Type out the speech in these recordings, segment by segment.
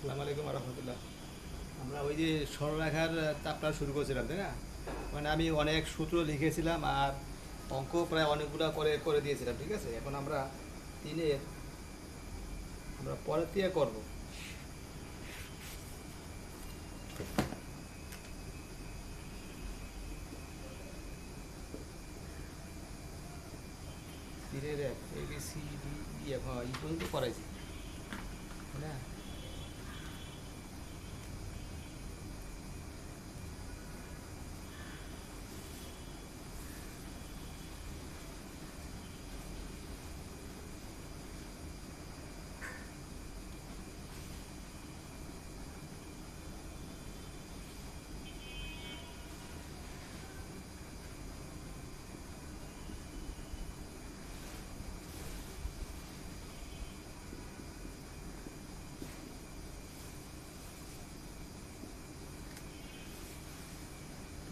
আসসালামু আলাইকুম রহমতুল্লাহ। আমরা ওই যে সরলরেখার চাপটা শুরু করেছিলাম, তাই না? মানে আমি অনেক সূত্র লিখেছিলাম আর অঙ্ক প্রায় অনেকগুলো করে করে দিয়েছিলাম, ঠিক আছে? এখন আমরা তিনের আমরা পরের দিয়ে করবো। তিনের এক A B C D E F, হ্যাঁ এই পর্যন্ত করাইছি, তাই না?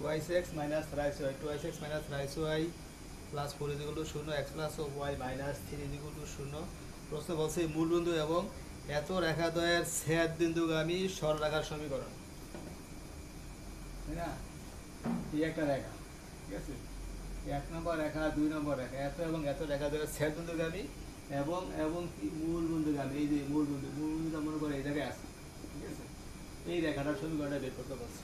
2x minus thrice y, 2x minus thrice y plus 4 is equal to 0, x plus y minus 3 is equal to 0। প্রশ্ন বলছে মূল বিন্দু এবং এত রেখাদ্বয়ের ছেদ বিন্দুগামী সরলরেখার সমীকরণ, তাই না? এই একটা রেখা, ঠিক আছে? এক নম্বর রেখা, দুই নম্বর রেখা, এত এবং এত রেখাদ্বয়ের ছেদ বিন্দুগামী এবং এবং কি মূল বিন্দুগামী। এই যে মূল বিন্দুটা মনে করে এই জায়গায় আছে, ঠিক আছে? এই রেখাটার সমীকরণটা বের করতে বলছে।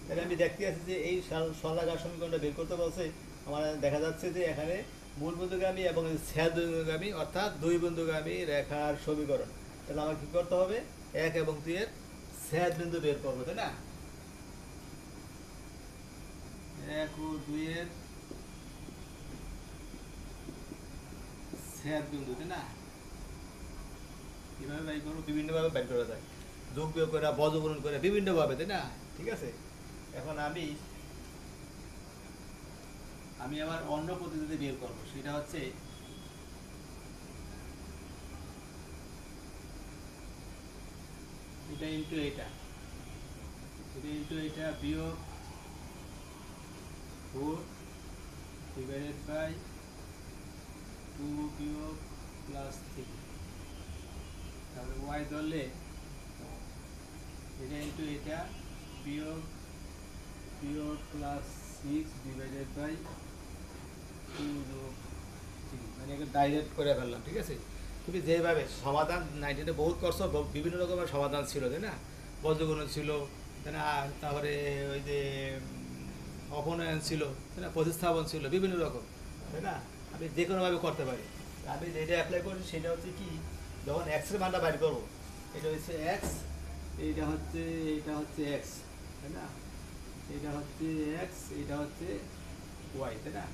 তাহলে আমি দেখতে আছি যে এই সরলরেখার সমীকরণটা বের করতে বলছে। আমার দেখা যাচ্ছে যে এখানে মূল বিন্দুগামী এবং ছেদ বিন্দুগামী অর্থাৎ দুই বিন্দুগামী রেখার সমীকরণ। তাহলে আমার কি করতে হবে? এক এবং দুই এর ছেদ বিন্দু বের করবো, তাই না? এক ও দুই এর ছেদ বিন্দু, তাই না? কিভাবে বের করবো? বিভিন্নভাবে বের করা যায়, যোগ বিয়োগ করে, বর্গমূল করে, বিভিন্নভাবে, তাই না? ঠিক আছে। এখন আমি আমি আবার অন্য পদ্ধতিতে বের করবো, সেটা হচ্ছে এটা ইন্টু এটা, এটা ইন্টু এটা বিয়োগ 4 ডিভাইডেড বাই 2 বিয়োগ প্লাস 3। তাহলে ওয়াই ধরলে এটা ইন্টু এটা বিয়োগ বিয়োগ প্লাস 6 ডিভাইডেড বাই 2 যোগ 3, মানে এটা ডাইরেক্ট করে ফেললাম, ঠিক আছে? তুমি যেভাবে সমাধান 19-এ বহুত করছো, বিভিন্ন রকমের সমাধান ছিল, তাই না? বজ্রগুণন ছিল, তাই না? তারপরে ওই যে অপনয়ন ছিল, তাই না? প্রতিস্থাপন ছিল, বিভিন্ন রকম, তাই না? আমি যে কোনোভাবে করতে পারি। আমি যেটা অ্যাপ্লাই করি সেটা হচ্ছে কি, যখন এক্সের মানটা বাইর করবো, এটা হচ্ছে এক্স, এটা হচ্ছে এক্স, তাই না? এটা হচ্ছে এক্স, এটা হচ্ছে ওয়াই, তাই না?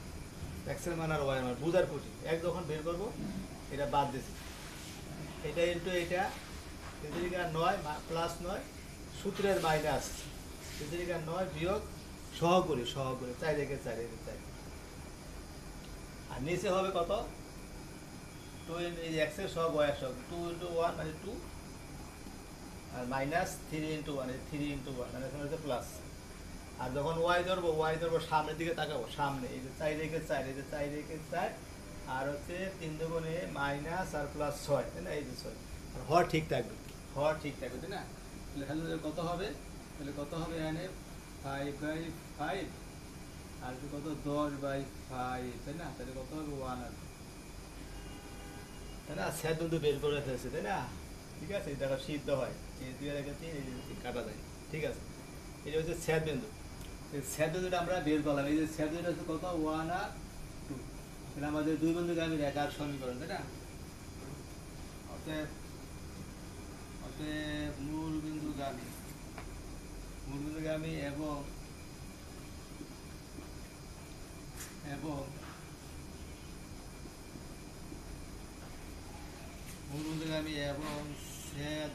এক্সের মান আর ওয়াই মান বুঝার খুঁটি এক যখন বের করবো, এটা বাদ দিচ্ছি, এটা ইন্টু এটা, তেজরিকা 9 প্লাস 9 সূত্রের মাইনাস তেজরিকা 9 বিয়োগ সহগুরি 4 রেখে 4 রেখে 4, আর নিচে হবে কত? 2 এই এক্সের সহগ ওয়াই এর সহগ, 2 ইন্টু 1 মানে 2, আর মাইনাস 3 ইন্টু 1 3 ইন্টু 1 মানে এখানে হচ্ছে প্লাস। আর যখন ওয়াই ধরবো সামনের দিকে তাকাবো, সামনে এই যে 4 রেখে 4, এই যে 4 রেখে 4, আর হচ্ছে 3 দুগুণে মাইনাস আর প্লাস 6, তাই না? এই যে 6, আর হর ঠিক থাকবে, তাই না? তাহলে কত হবে? তাহলে কত হবে এখানে 5/5, আর কত 10/5, তাই না? তাহলে কত হবে 1 আর, তাই না? স্যার কিন্তু বের করে ফেলছে, তাই না? ঠিক আছে, দেখো সিদ্ধ হয়, এই 2 রেখে 3, এই যে কাটা যায়, ঠিক আছে? এটা হচ্ছে স্যার বিন্দু। স্যার বিন্দুটা আমরা বের করলাম, এই যে স্যার বিন্দুটা হচ্ছে কত? 1 আর 2। তাহলে আমাদের দুই বিন্দুগামী রেখার সমীকরণ, তাই না? অতএব অতএব মূল বিন্দুগামী এবং এবং মূল বিন্দুগামী এবং ছেদ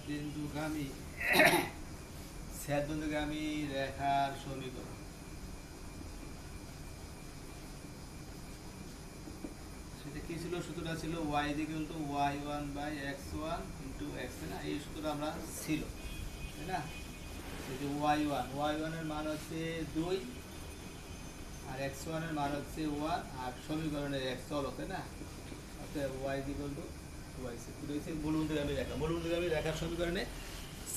বিন্দুগামী রেখার সমীকরণ। সেটা কি ছিল? সূত্রটা ছিল y equal two y1/x1 into x, তাই না? এই সূত্রটা আমরা ছিল, তাই না? এই যে y1 এর মান হচ্ছে 2, আর x1 এর মান হচ্ছে 1, আর সমীকরণের x চলক, তাই না? অতএব y equal to Y C এটা হচ্ছে মূলবন্ধগামী রেখা। মূলবন্ধগামী রেখার সমীকরণে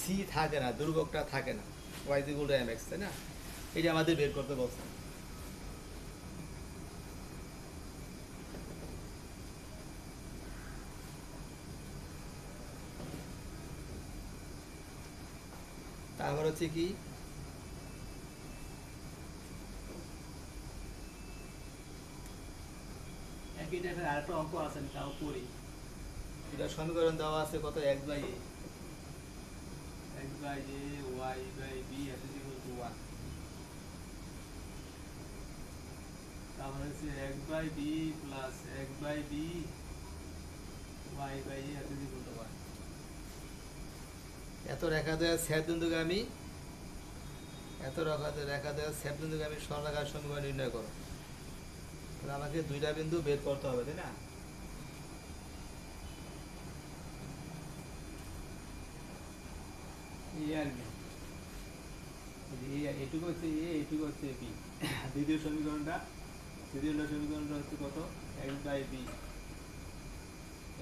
সি থাকে না, দুর্ভোগটা থাকে না, Y is equal to M X, তাই না? এটা আমাদের বের করতে বলছে। তারপর হচ্ছে কি একই টাইপের আরেকটা অঙ্ক আছে, আমি তাও করি। এটা সমীকরণ দেওয়া আছে কত, X by A, x by a y by b is equal to 1, তারপর হচ্ছে x by b plus x by b y by a is equal to 1। এত রেখা দেওয়া ছেদবিন্দুগামী, এত রেখা দেওয়া ছেদবিন্দুগামী সরলরেখার সমীকরণ নির্ণয় করো। তাহলে আমাকে দুইটা বিন্দু বের করতে হবে, তাই না? a আর b, এটুকু হচ্ছে এ, এটুকু হচ্ছে বি। দ্বিতীয় সমীকরণটা হচ্ছে কত, X by B,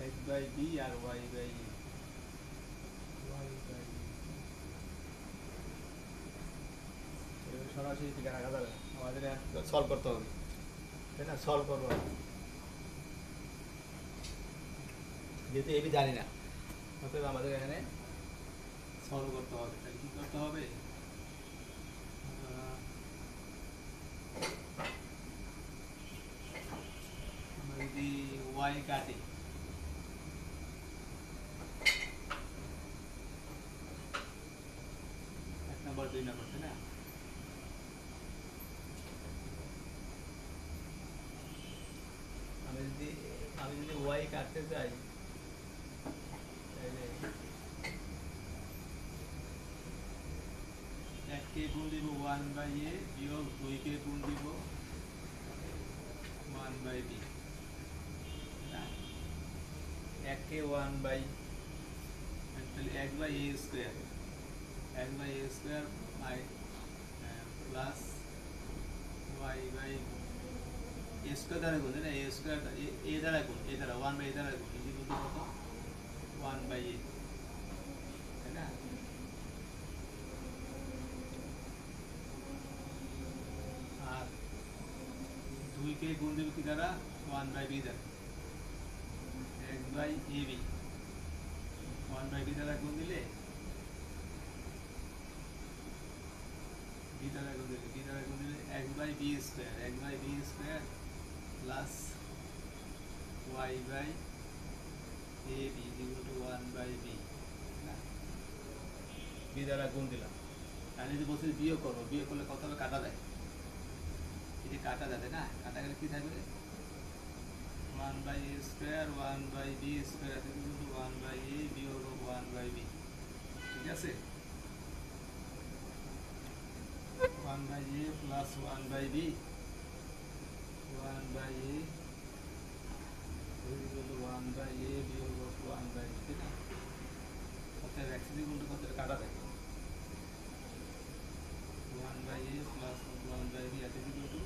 X by B আর Y by A, Y by সরাসরি টিকা রাখা যাবে না, আমাদের সলভ করতে হবে, তাই না? সলভ করবো, যেহেতু এবি জানি না, অতএব আমাদের এখানে সলভ করতে হবে। তাহলে কি করতে হবে, আমরা যদি y কাটি, এক নম্বর 2 নম্বর, তাই না? আমি যদি ওয়াই কাটতে চাই, তাহলে এককে গুণ দিব 1 বাই এ বিয়োগ 2কে গুণ দিব 1 বাই বি, এককে ওয়ান বাই, তাহলে 1 by A square, 1 by A square by plus Y by A square দ্বারা গুণ, তাই না? এ স্কোয়ার এ দ্বারা গুণ, এ দ্বারা 1 বাই এ দ্বারা গুণ, ইজি বলতে কত 1 বাই এ, তাই না? আর 2কে গুণ দেবে কি দ্বারা, 1 বাই বি দ্বারা, x by A B, 1 by B দ্বারা গুণ দিলে, বি দ্বারা গুণ দিলে x by B square plus Y by A B equal to 1 by B, B দ্বারা গুণ দিলাম। আর যদি বলছে বিয়োগ করবো, বিয়োগ করলে কত হবে, কাটা যায়, এটি কাটা যাবে না, কাটা গেলে কি থাকবে, 1 by A square 1 by B square equal to 1 by a বিয়োগ 1 বাই বি, ঠিক আছে? 1 by a plus 1 by b, 1 by a equal to 1 by a বিয়োগ 1 বাই বি, তাই না? অর্থাৎ x ইকুয়াল টু কত কাটা যায়, 1 by a plus 1 by b এত ইকুয়াল টু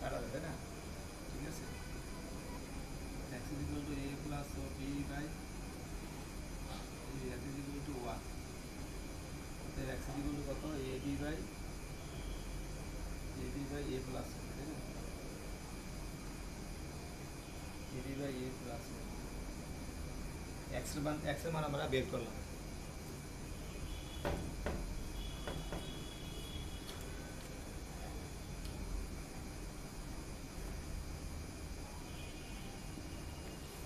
কাটা যায়, তাই না? ঠিক আছে, x equal to a plus b by এত ইকুয়াল টু 1, অর্থাৎ x ইকুয়াল টু কত, a b by a plus, তাই না? A b by a plus x এর মান আমরা বের করলাম।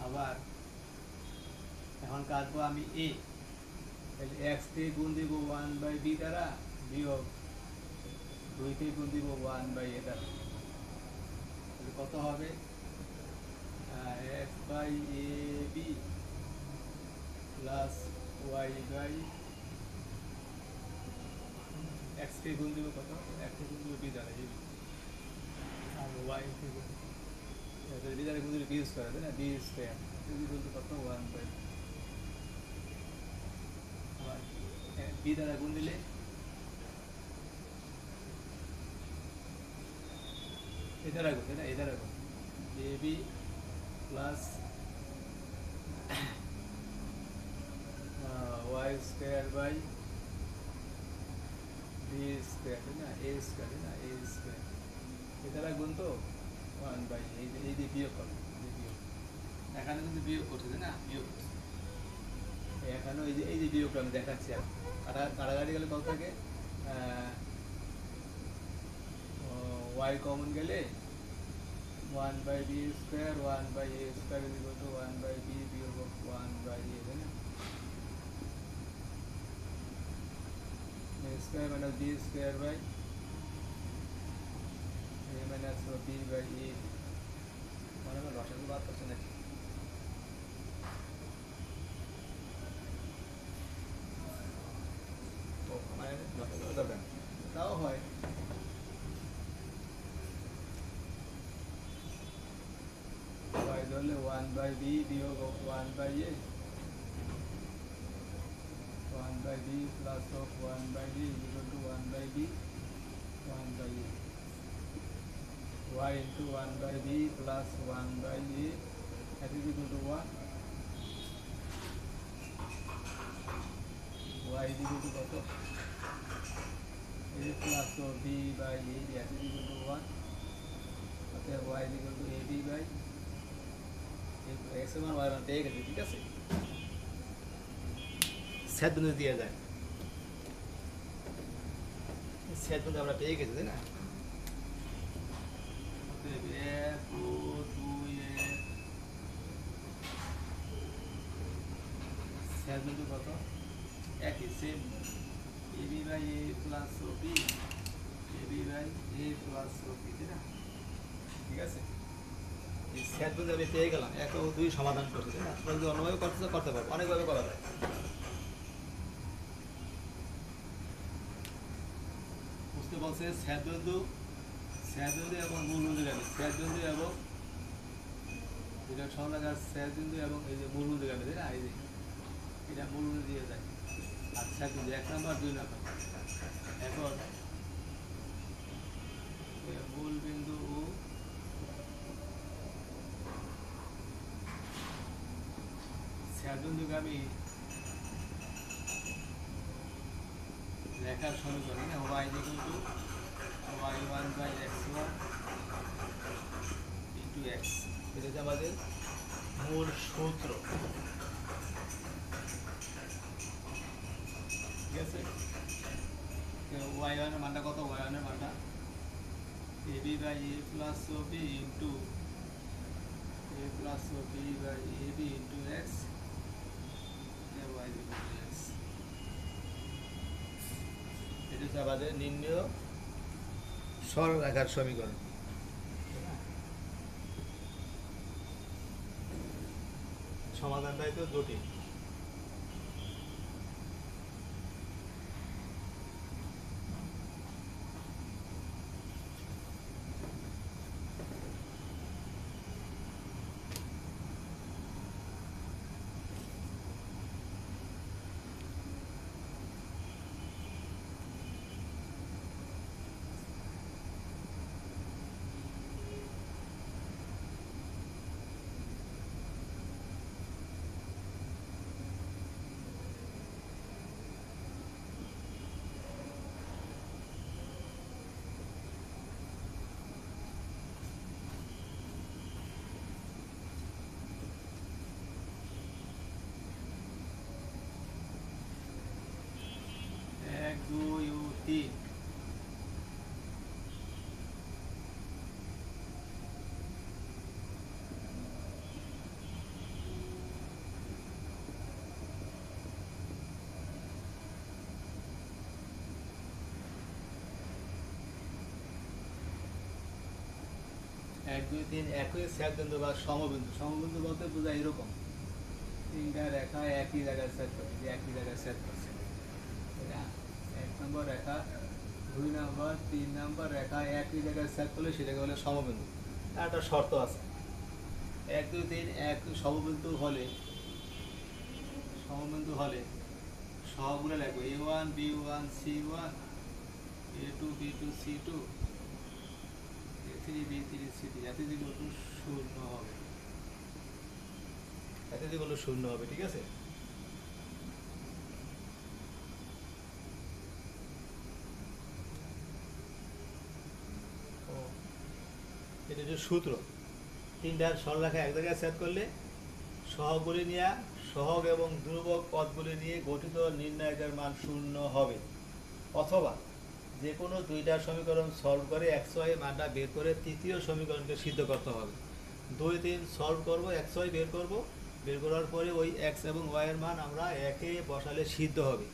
আবার এখন কাটবো আমি a, তাহলে এক্স কে গুণ দিব 1 বাই বি দ্বারা বিয়োগ 2 কে গুণ দিব 1 বাই এ দ্বারা, তাহলে কত হবে, x by A b plus Y by x কে গুণ দিব কত, এক্স কে গুণ দিব বি দ্বারা এ বি, আর ওয়াই কে গুণ বি দ্বারা গুণ দিলে বি স্কোয়ার, তাই না? বি স্কোয়ার গুণ কত, 1 বাই বি দ্বারা গুণ দিলে এ দ্বারা গুণ, তাই না? এ দ্বারা গুণ a b plus square by B square, তাই না, এ স্কোয়ার, তাই না, এ স্কোয়ার এটা গুণ তো 1 বাই এই যে বিয়োগ করো, এই বিয়োগ এখানে কিন্তু বিয়োগ করছে, তাই না, বিয়োগ করছে এখানেও এই যে বিয়োগটা আমি দেখাচ্ছি। আর কাটাকাটি গেলে কত থাকে, ওয়াই কমন গেলে 1/b square 1/a square is equal to 1/b বিয়োগ 1/a, তাই না, a square minus b square by a minus b by a, মানে লসাগু বাদ করছে নাকি, ও মানে লসাগু দরকার নেই। তাও হয় y ধরলে 1/b বিয়োগ 1/a 1/b plus of 1/b equal to 1/b 1/a, y into 1/b plus 1/a that is equal to 1, y is equal to কত, a plus of b by a that is equal to 1, অতএব y is equal to ab by x মান y মান পেয়ে গেছে, ঠিক আছে, set বিন্দু দিয়ে যায়, সেট বিন্দু আমরা পেয়ে গেছি, তাই না, অতএব f ও 2f সেট বিন্দু কত, একই same ab by a plus ও b, ab by a plus ও b, তাই না, ঠিক আছে, এই সেট বিন্দু আমি পেয়ে গেলাম, 1 ও 2 সমাধান করতে, তাই না, তোমরা যদি অন্যভাবে করতে পারবো, অনেকভাবে করা যায়। বুঝতে বলছে সেট বিন্দু এবং মূল বিন্দু গামী, সেট বিন্দু এবং এটা সমাধান সেট বিন্দু এবং এই যে মূল বিন্দু গামী, তাই না, এই যে এটা মূল বিন্দু দিয়ে যায়, আর সেট বিন্দু 1 নাম্বার 2 নাম্বার। এখন মূল বিন্দু ও সেট বিন্দুগামী রেখার সমীকরণ, y equal to y1 by x1 into x, এটা হচ্ছে আমাদের মূল সূত্র, ঠিক আছে, y1 এর মানটা কত, y1 এর মানটা ab বাই a প্লাস ও b ইন্টু a প্লাস ও b by ab into x, y equal to x, এটা হচ্ছে আমাদের নির্ণয় সরলরেখার সমীকরণ। সমাধানটাই তো জটিল। এক দুই ও তিন, এক দুই তিন একই সেট বিন্দু বা সমবিন্দু, সমবিন্দু বলতে বোঝায় এরকম তিনটা রেখা একই জায়গায় সেট করছে, যে একই জায়গায় সেট করছে, তাই না, 1 নম্বর রেখা 2 নম্বর 3 নম্বর রেখা একই জায়গায় সেট করলে সেটাকে বলে সমবিন্দু। তার একটা শর্ত আছে, 1 2 3 এক সমবিন্দু হলে সহগুলো লাগবে a1 b1 c1 a2 b2 c2 a3 b3 c3, যাতে যেগুলো শূন্য হবে, যাতে যেগুলো শূন্য হবে, ঠিক আছে, এটা হচ্ছে সূত্র। তিনটার সরলরেখা এক জায়গায় সেট করলে সহগগুলি নিয়ে সহগ এবং ধ্রুবক পদগুলি নিয়ে গঠিত নির্ণায়কের মান শূন্য হবে। অথবা যে কোনো দুইটা সমীকরণ সলভ করে এক্স ওয়াই মানটা বের করে তৃতীয় সমীকরণকে সিদ্ধ করতে হবে। 2, 3 সলভ করব, এক্স ওয়াই বের করব, বের করার পরে ওই এক্স এবং ওয়াইয়ের মান আমরা একে বসালে সিদ্ধ হবে।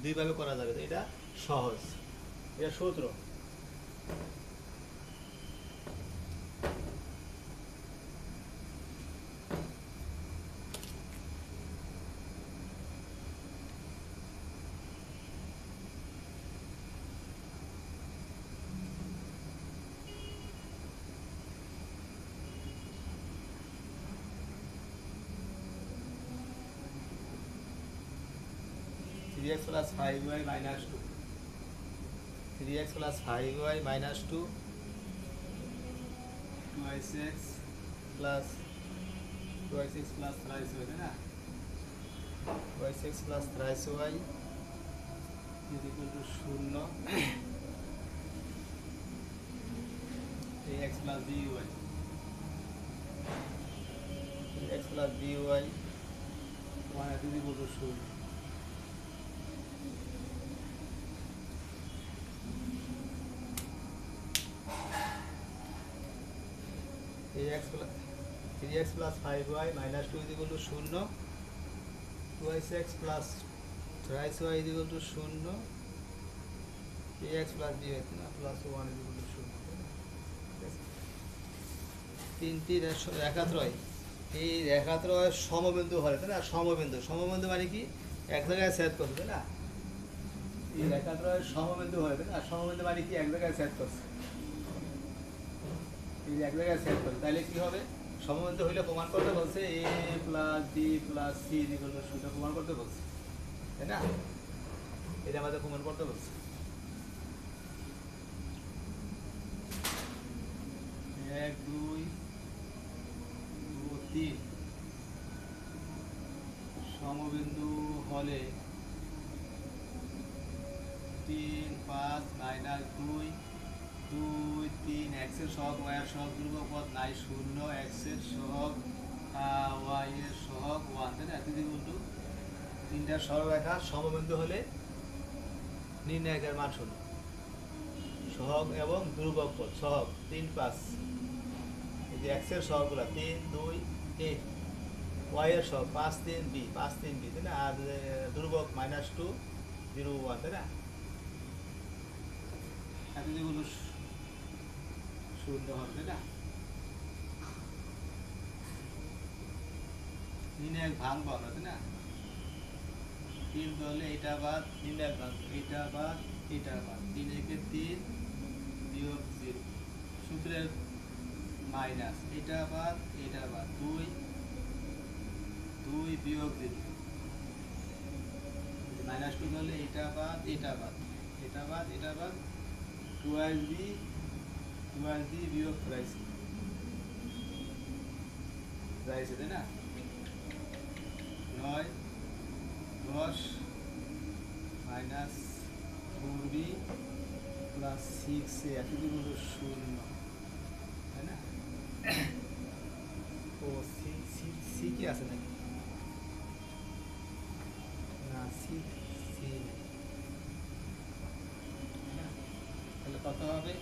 দুইভাবে করা যাবে, এটা সহজ, এটা সূত্র। Three x plus 5y minus 2, 3x plus 5y minus 2, 2x plus 2x plus 3y তাই না, 2x plus 3y is equal to 0, ax plus by, 3x plus by 1 is equal to 0। Three x plus 5y minus 2 is equal to 0, 2x plus 3y is equal to 0, ax plus by না plus 1 is equal to 0। তিনটি রেখাত্রয়, এই রেখাত্রয় সমবিন্দু হলে তাই না, সমবিন্দু, সমবিন্দু মানে কি এক জায়গায় সেট করছে তাই না, এই রেখাত্রয় সমবিন্দু হলে তাই না, সমবিন্দু মানে কি এক জায়গায় সেট করছে, এই এক জায়গায় সেট করছে, তাহলে কি হবে, সমবিন্দু হইলে প্রমাণ করতে বলছে a plus B plus C equal to 0 প্রমাণ করতে বলছে তাই না, এটা আমাদের প্রমাণ করতে বলছে। 1 2 3 সমবিন্দু হলে 3 5 মাইনাস 2 2 3 x এর সহগ y এর সহগ ধ্রুবক পদ নাই 0, x এর সহগ y এর সহগ 1 তাই না, এত বলতো তিনটা সরলরেখা সমবিন্দু হলে নির্ণায়কের মান 0, সহগ এবং ধ্রুবক পদ, সহগ 3 5, এই যে x এর সহগগুলো 3 2 8, y এর সহগ 5 3 b 5 3 b তাই না, আর ধ্রুবক -2 0 1 তাই না, এত বলতো 0 হবে তাই না, নির্ণায়ক ভাঙবো আমরা তাই না, 3 হলে এটা বাদ, নির্ণায়ক মান এটা বাদ, এটা বাদ, 3 একে 3 বিয়োগ 0, সূত্রের মাইনাস, এটা বাদ, 2 2 বিয়োগ 0, -2 হলে এটা বাদ, এটা বাদ, এটা বাদ, এটা বাদ, 12b বিয়োগ 3c যাইছে তাই না, 9 10 মাইনাস 4b প্লাস 6 এত দূর 0 তাই না, ও সি সি সি কি আছে নাকি, না সি সি নেই, তাহলে কত হবে,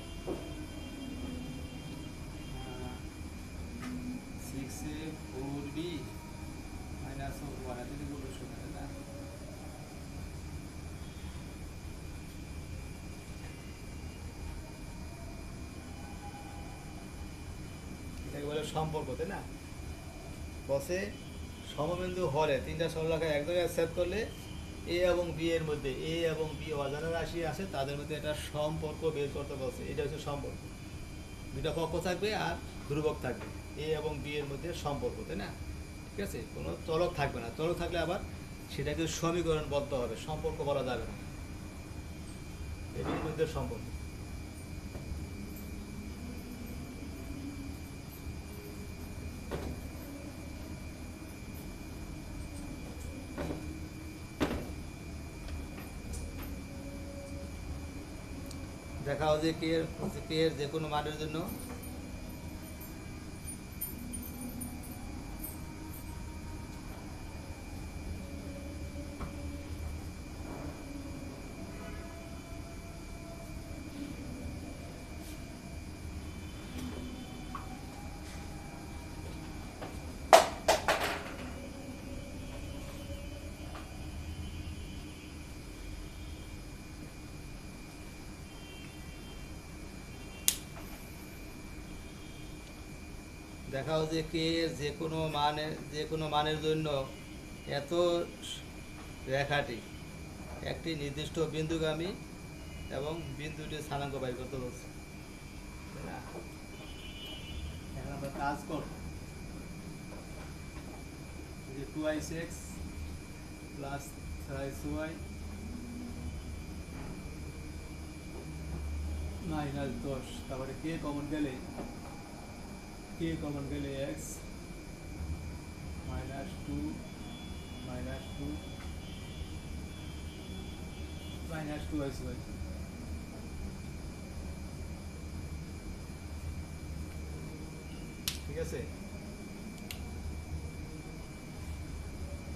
6 এ 4b মাইনাস 1 এত দূর 0 তাই না, এটাকে বলে সম্পর্ক তাই না, বসে সমবিন্দু হলে তিনটা সরলরেখা এক জায়গায় সেট করলে এ এবং বি এর মধ্যে, এ এবং বি অজানা রাশি আছে তাদের মধ্যে একটা সম্পর্ক বের করতে বলছে, এটা হচ্ছে সম্পর্ক, দুটা পক্ষ থাকবে আর ধ্রুবক থাকবে, এ এবং বি এর মধ্যে সম্পর্ক তাই না, ঠিক আছে, কোনো চলক থাকবে না, চলক থাকলে আবার সেটাকে সমীকরণবদ্ধ হবে, সম্পর্ক বলা যাবে না, এটির মধ্যে সম্পর্ক। দেখাও যে কে এর যে কোনো মানের জন্য দেখাও যে কে এর যে কোনো মানের জন্য এত রেখাটি একটি নির্দিষ্ট বিন্দুগামী এবং বিন্দুটি স্থানাঙ্ক বাইর করতে বলছে, তাই না? এখন আমরা কাজ করব যে 2x প্লাস 3y মাইনাস 10, তারপরে কে কমন গেলে x মাইনাস 2 মাইনাস 2y, ঠিক আছে,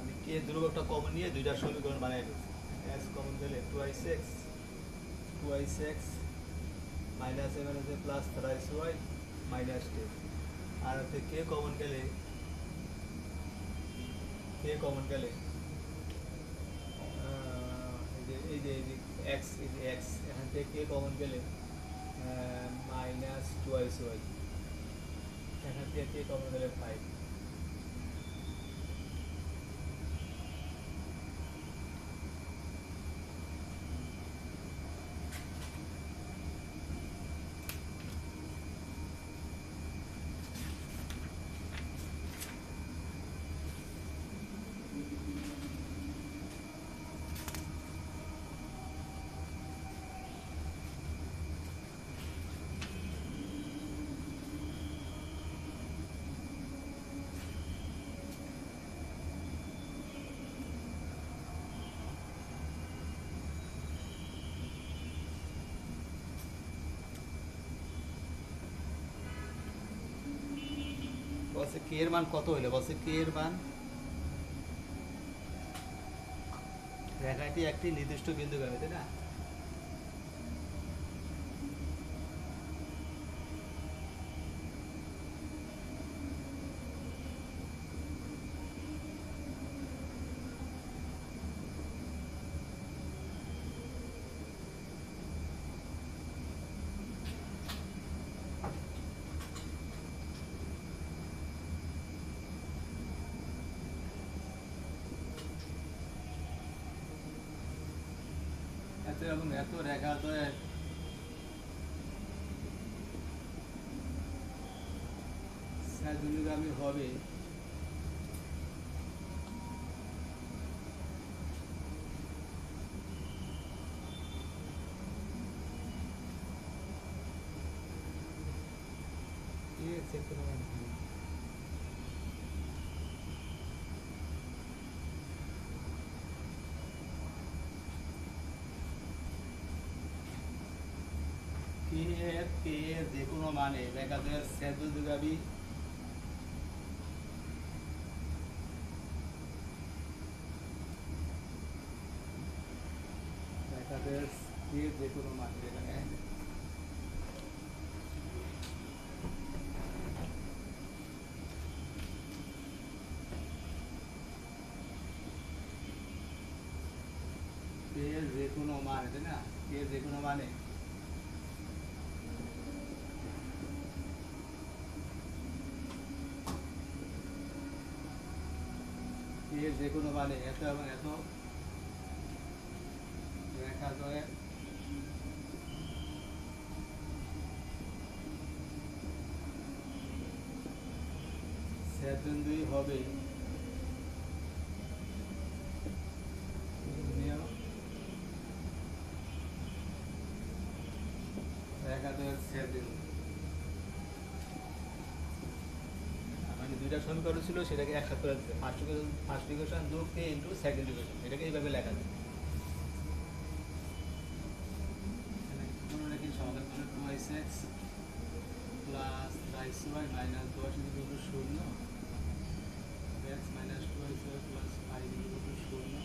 আমি কে ধ্রুবকটা কমন নিয়ে দুইটার সমীকরণ বানিয়ে দিচ্ছি। x কমন গেলে 2x মাইনাস এ মাইনাস এ প্লাস 3y মাইনাস 10, আর হচ্ছে কে কমন গেলে এই যে x এখান থেকে কে কমন গেলে মাইনাস 2y, এখান থেকে কে কমন গেলে 5। বলছে কে এর মান কত হইলে, বলছে কে এর মান রেখাটি একটি নির্দিষ্ট বিন্দুগামী, তাই না? এত এবং এত রেখা তো সাইডুলিগামী হবে, চেক করে মান কি? কে এর যে কোনো মানে রেখাদের সাইডুলিগামী রেখাদের যে কোনো মানে এখানে এর যে কোনো মানে, তাই না? এর যে কোনো মানে এর যে কোনো মানে এত এবং এত রেখা ধরে ছেদবিন্দুই হবে রেখাদ্বয়ের ছেদবিন্দু। মানে দুইটা সমীকরণ ছিল, সেটাকে একসাথে করে দিতে ফার্স্ট ইকুয়েশন যোগ কে ইন্টু সেকেন্ড ইকুয়েশন, এটাকে এইভাবে লেখা যায়। পুনরায় কি সমাধান করলে 2x plus 3y minus 10 equal to 0, x minus 2y plus 5 equal to 0।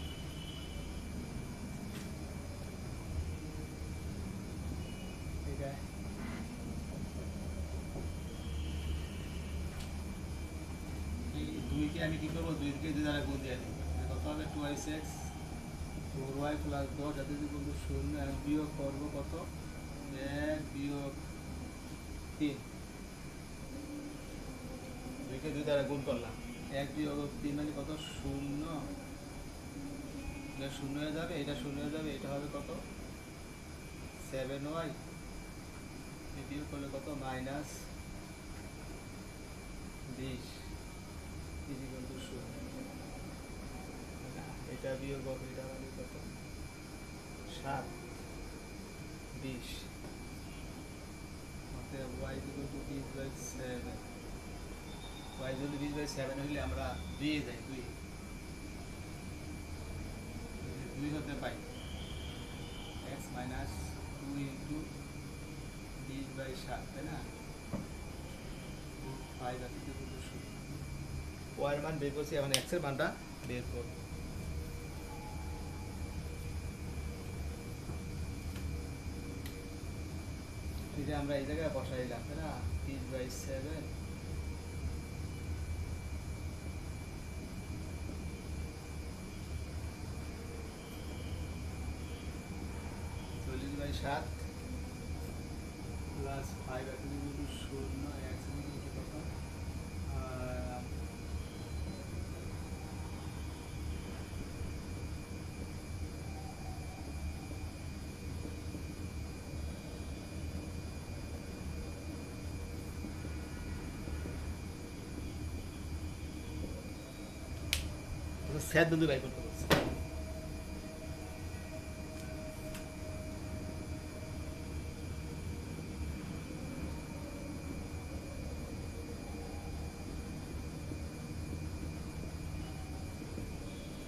ঠিক আছে, এই দুইকে আমি কি করবো, দুইকে দুই দ্বারা গুণ দিয়ে দিই, কত হবে 2x 4y প্লাস 10 যাতে ইকুয়াল টু 0, আর বিয়োগ করবো কত 1 বিয়োগ 3, একে 2 দ্বারা গুণ করলাম। 1 বিয়োগ 3 মানে কত? 0। এটা 0 হয়ে যাবে, এটা 0 হয়ে যাবে, এটা হবে কত? 7y। এই বিয়োগ করলে কত? -20 ইকুয়াল টু 0। এটা বিয়োগ হবে, এটা মানে কত? 7 20 অতএব y ইকুয়াল টু 20/7। y যদি 20/7 হইলে আমরা 2 এ যাই, 2 হতে পাই x মাইনাস 2 ইন্টু 20/7, তাই না? 5 আছে ইকুয়াল টু 0। y এর মান বের করছি, এখন x এর মানটা বের করব। এটা আমরা এই জায়গায় বসাইলাম, তাই না? 30/7 40/7 প্লাস 5 আছে equal to 0। x equal to কত? স্যার বিন্দু বাই করতে বলছে।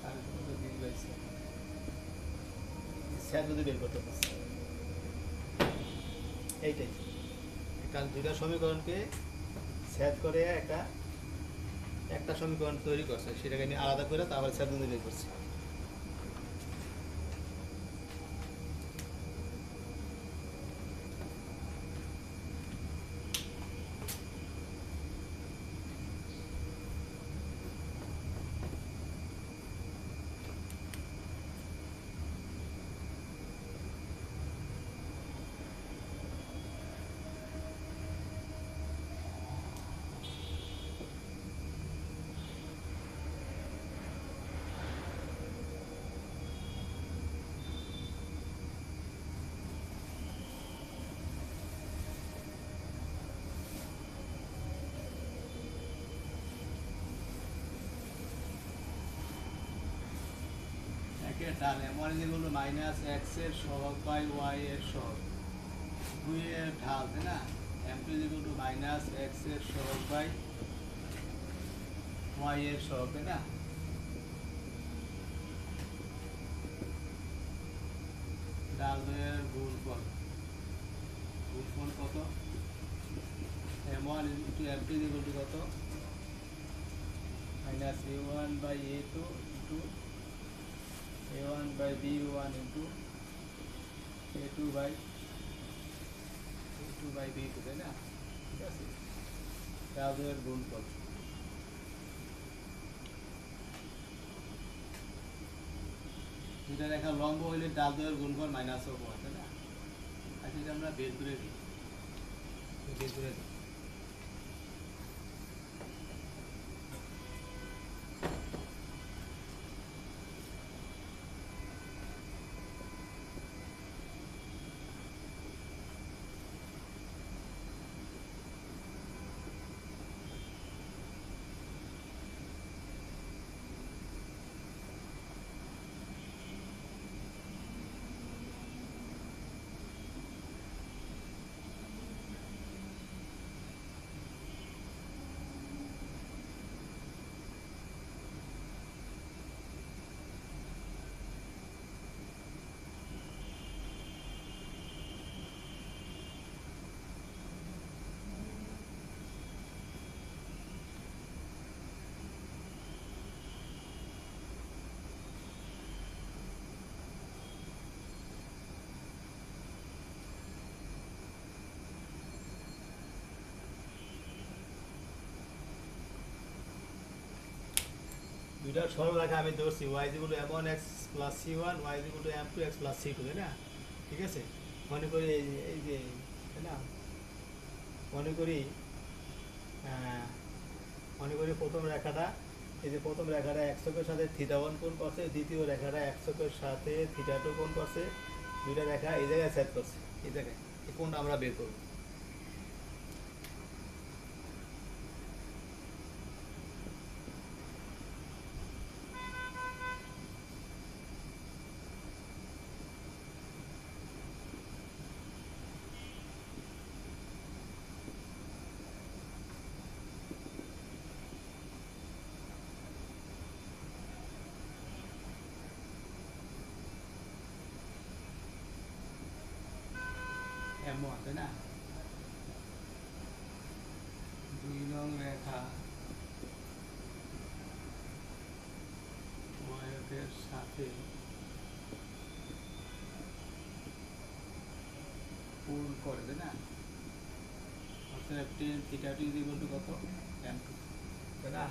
আর কত? 20/7। স্যার বিন্দু বের করতে বলছে। এইটাই, কারণ দুইটা সমীকরণকে স্যার করে একটা সমীকরণ তৈরি করছে, সেটাকে নিয়ে আলাদা করে তারপর স্যার বিন্দু বের করছে। একের ঢাল m1 যেগুলো মাইনাস x এর সহগ বাই y এর সহগ, 2 এর ঢাল, তাই না? m2 যেগুলো টু মাইনাস x এর সহগ বাই y এর সহগ, তাই না? ঢাল 2 এর গুণফল কত? m1 ইন্টু m2 যেগুলো টু কত? Minus a1 by a2 into a1 by b1 into a2 by b2, তাই না? ঠিক আছে, রাজের গুণফল। দুইটা রেখা লম্ব হইলে ডাল দুয়ের গুণফল মাইনাস হবে, তাই না? আচ্ছা, এটা আমরা বের করে দিই। বের করে দিই। দুইটা সরল রেখা আমি ধরছি, y equal two m1 x plus c1, y equal two m2 x plus c2, তাই না? ঠিক আছে, মনে করি এই যে, তাই না, মনে করি মনে করি প্রথম রেখাটা, এই যে প্রথম রেখাটা একশকের সাথে থিটা ওয়ান কোণ করছে, দ্বিতীয় রেখাটা একশকের সাথে থিটা টু কোণ করছে, দুইটা রেখা এই জায়গায় সেট করছে, এই জায়গায় এই কোণটা আমরা বের করবো। M1 তাই না? 2 নং রেখা ওয়াইয়ের সাথে কোণ করে তাই না? অর্থাৎ tan theta two is equal to কত? M2 তাই না?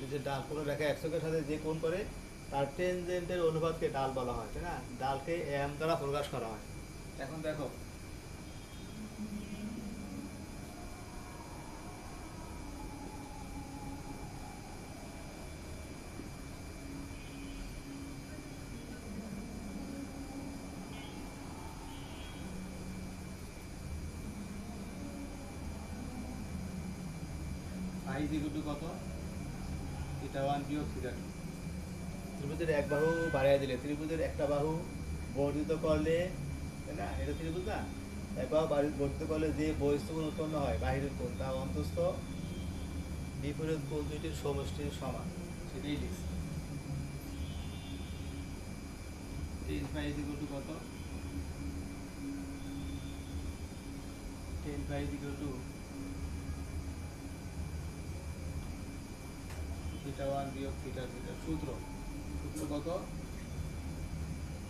এই যে ডাল, কোনো রেখা একশকের সাথে যে কোণ করে তার টেনজেন্টের অনুপাতকে ডাল বলা হয়, তাই না? ডালকে এম দ্বারা প্রকাশ করা হয়। এখন দেখো i is equal to কত? থিটা 1 বিয়োগ থিটা 2। ত্রিভুজের এক বাহু বাড়াইয়া দিলে, ত্রিভুজের একটা বাহু বর্ধিত করলে, তাই না? এটা ত্রিভুজ না, এক বাহু বর্ধিত করলে যে বহিস্থ কোণ উৎপন্ন হয়, বাহিরের কোণ, তা অন্তস্থ বিপরীত কোণ দুইটির সমষ্টির সমান। সেটাই লিখছি। tan phi is equal to কত? tan phi is equal to theta 1 বিয়োগ থিটা 2 সূত্র কত?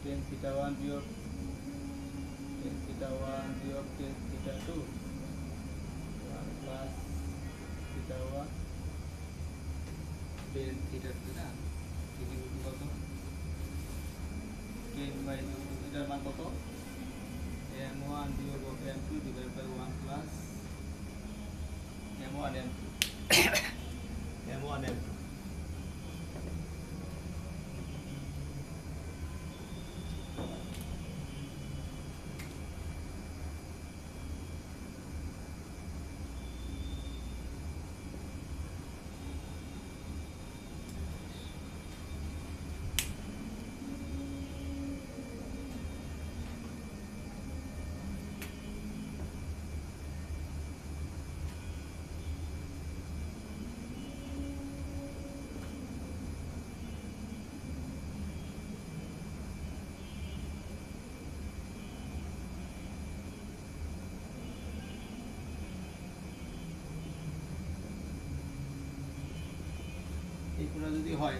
tan থিটা 1 বিয়োগ tan থিটা 1 বিয়োগ tan theta 2 1 plus theta 1 tan theta 2 না? is equal to কত? tan phi is equal to এটার মান কত? m1 বিয়োগ m2 divided by 1 plus m1 m2 M1 M2 এই কোণটা যদি হয়,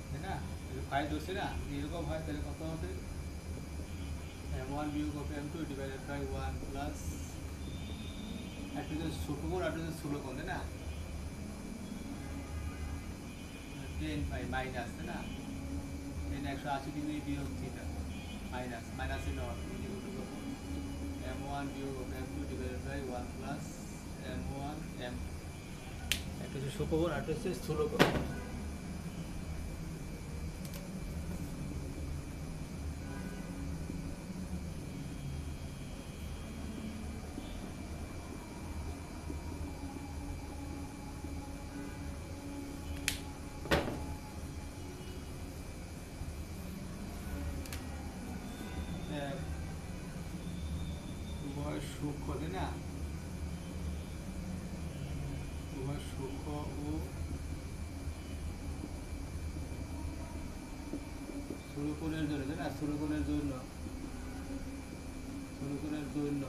তাই না? ফাই ধরছে না, যদি এরকম হয় তাহলে কত হবে? m1 বিয়োগ m2 ডিভাইডেড বাই 1 প্লাস একটা যে ছোট কোণ একটা যে ষোলো কোণ, তাই না? tan phi মাইনাস, তাই না? tan 180 ডিগ্রি বিয়োগ থিটা মাইনাস মাইনাসে নট ইকুয়াল টু কত? m1 বিয়োগ m2 divided by 1 plus m1 m2। একটা হচ্ছে সূক্ষ্মকোণ, একটা হচ্ছে স্থূলকোণ। উভয় সূক্ষ্ম, তাই না? উভয় সূক্ষ্ম ও স্থূলকোণের জন্য, তাই না? স্থূলকোণের জন্য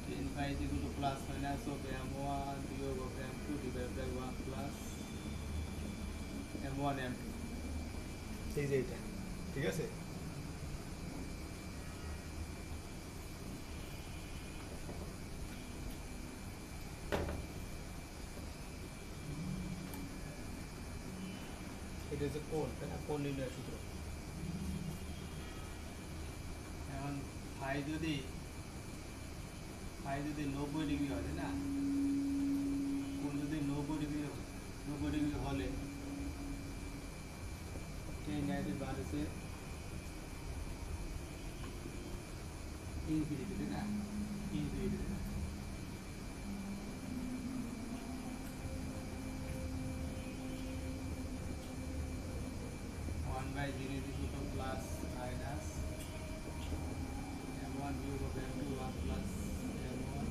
tan phi is equal to plus minus of m1 বিয়োগ of m2 divided by 1 plus m1 m2। এই যে এটা, ঠিক আছে? এটা হচ্ছে কোণ, তাই না? কোণ নির্ণয়ের সূত্র। এখন phi যদি ফাই যদি 90 ডিগ্রি হয় তাই না, কোণ যদি 90 ডিগ্রি হলে টেন এর বার হচ্ছে ইনফিনিটি তাই না, infinity. 1/0 is equal to plus minus m1 বিয়োগ m2 1 plus m1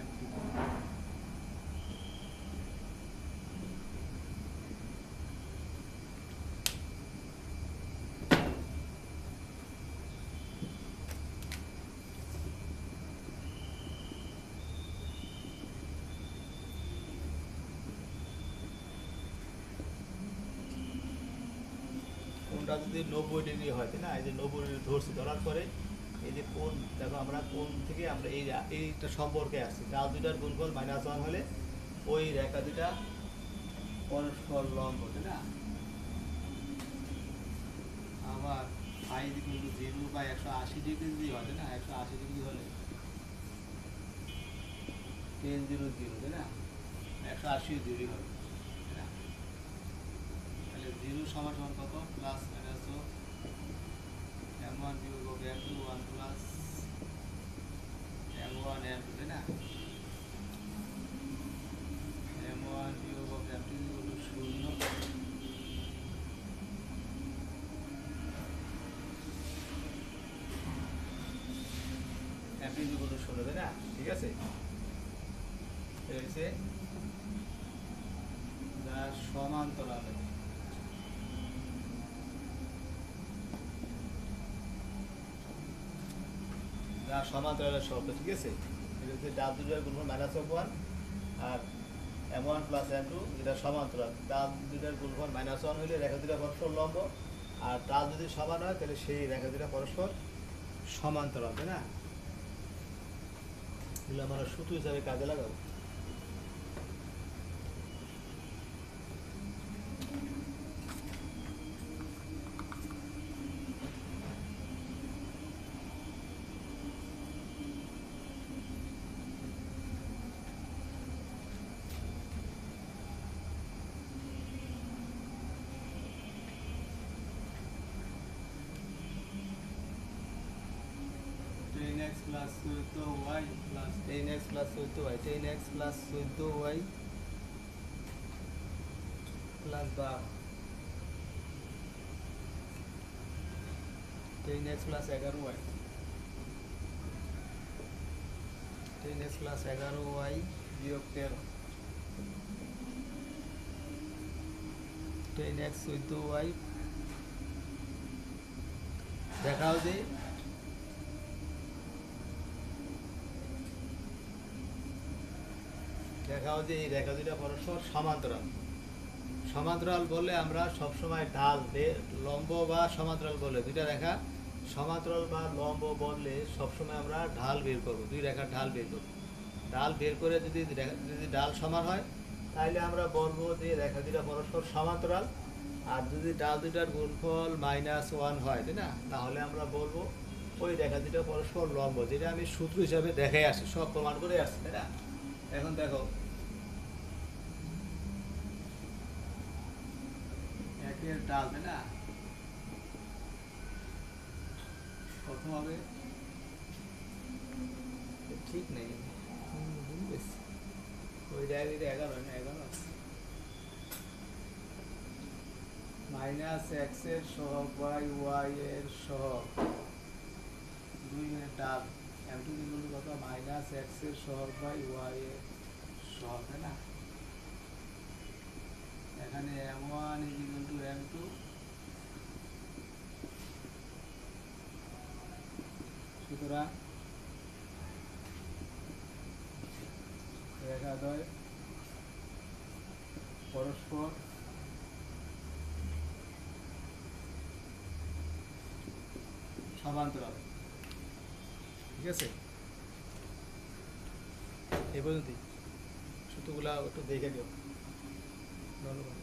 m2। কোণটা যদি 90 ডিগ্রি হয় তাই না, এই যে 90 ডিগ্রি ধরছি, ধরার পরে এই যে কোণ দেখো, আমরা কোণ থেকে আমরা এইটা সম্পর্কে আসছি, ডাল দুইটার গুণফল -1 হলে ওই রেখা দুটা পরস্পর লম্ব তাই না। আবার ফাই ইকুয়াল টু 0 বা 180 ডিগ্রি যদি হয় তাই না, 180 ডিগ্রি হলে টেন 0 0 তাই না, 180 ডিগ্রি হবে তাই না। তাহলে 0 সমান সমান কত, প্লাস মাইনাস m1 বিয়োগ m2 1 প্লাস m1 m2 তাই না। m1 বিয়োগ m2 equal to 0। m2 equal to 0 তাই না, ঠিক আছে। এটা হচ্ছে যার সমান্তরাল, যার সমান্তরালের শর্ত, ঠিক আছে। এটা হচ্ছে ডাল দুটার গুণফল -1 আর m1 প্লাস m2 যেটা সমান্তরাল, ডাল দুটার গুণফল -1 হলে রেখা দুটা পরস্পর লম্ব, আর ডাল যদি সমান হয় তাহলে সেই রেখা দুটা পরস্পর সমান্তরাল তাই না। এগুলো আমরা সূত্র হিসাবে কাজে লাগাবো। Ten x plus 14y plus 10x plus 14y, 10x plus 14y plus 12, 10x plus 11y, 10x plus 11y বিয়োগ 13, 10x 14y। দেখাও যে এই রেখা দুটা পরস্পর সমান্তরাল। সমান্তরাল বললে আমরা সবসময় ঢাল লম্ব বা সমান্তরাল বললে, দুইটা রেখা সমান্তরাল বা লম্ব বললে সবসময় আমরা ঢাল বের করব, দুই রেখার ঢাল বের করব। ঢাল বের করে যদি ঢাল সমান হয় তাহলে আমরা বলবো যে রেখা দুটা পরস্পর সমান্তরাল। আর যদি ঢাল দুটার গুণফল -1 হয় তাই না, তাহলে আমরা বলবো ওই রেখা দুটা পরস্পর লম্ব, যেটা আমি সূত্র হিসাবে দেখাই আসি, সব প্রমাণ করে আসছি তাই না। এখন দেখো, একের ডাল তাই না, কত হবে, ঠিক নেই, ওই জায়গায় 11 না, 11 -x এর সহগ বাই y এর সহগ, 2 এর ডাল m2 ইকুয়াল কত, -x এর সহগ বাই y এর সহগ তাই না। এখানে m1 ইকুয়াল টু m2, সুতরাং রেখাদ্বয় পরস্পর সমান্তরাল, ঠিক আছে। এই পর্যন্তই, সূত্রগুলা একটু দেখে দিও। ধন্যবাদ।